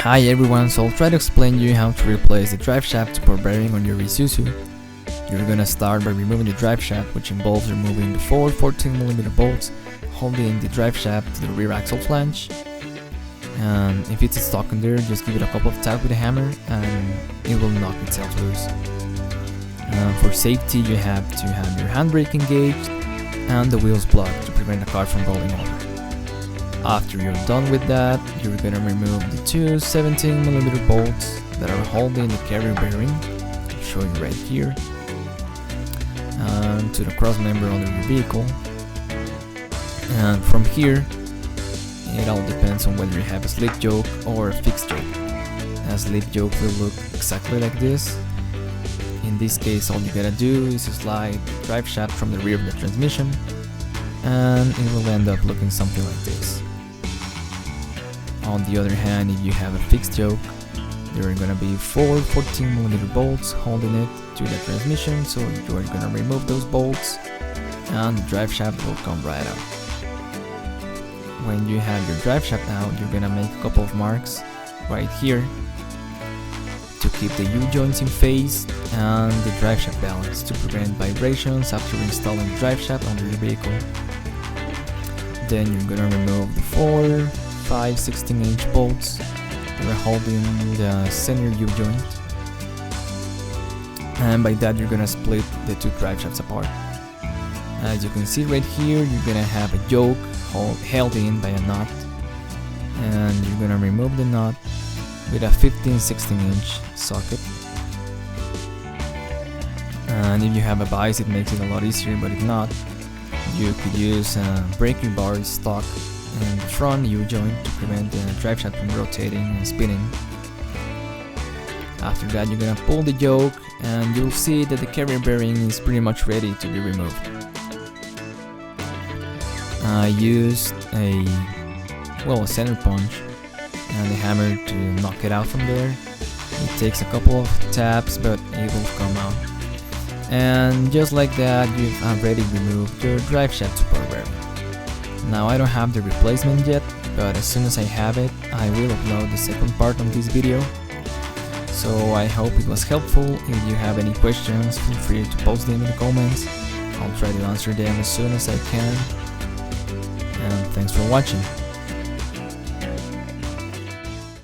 Hi everyone, so I'll try to explain you how to replace the driveshaft support bearing on your Isuzu. You're gonna start by removing the driveshaft, which involves removing the four 14mm bolts holding the driveshaft to the rear axle flange. And if it's stuck in there, just give it a couple of taps with a hammer and it will knock itself loose. For safety, you have to have your handbrake engaged and the wheels blocked to prevent the car from rolling over. After you're done with that, you're gonna remove the two 17mm bolts that are holding the carrier bearing, I'll show you right here, and to the cross member under your vehicle. And from here, it all depends on whether you have a slip yoke or a fixed yoke. A slip yoke will look exactly like this. In this case, all you gotta do is slide the drive shaft from the rear of the transmission, and it will end up looking something like this. On the other hand, if you have a fixed yoke, there are gonna be four 14mm bolts holding it to the transmission, so you're gonna remove those bolts and the drive shaft will come right out. When you have your drive shaft out, you're gonna make a couple of marks right here to keep the U-joints in phase and the drive shaft balanced to prevent vibrations after installing the drive shaft under your vehicle. Then you're gonna remove the four 5 16-inch bolts that are holding the center U-joint, and by that you're gonna split the two drive shafts apart. As you can see right here, you're gonna have a yoke held in by a knot, and you're gonna remove the knot with a 15-16-inch socket. And if you have a vise, it makes it a lot easier, but if not, you could use a braking bar stock in the front U-joint to prevent the drive shaft from rotating and spinning. After that, you're gonna pull the yoke and you'll see that the carrier bearing is pretty much ready to be removed. I used a center punch and a hammer to knock it out from there. It takes a couple of taps, but it will come out. And just like that, you've already removed your drive shaft support bearing. Now I don't have the replacement yet, but as soon as I have it, I will upload the second part of this video. So I hope it was helpful. If you have any questions, feel free to post them in the comments. I'll try to answer them as soon as I can. And thanks for watching.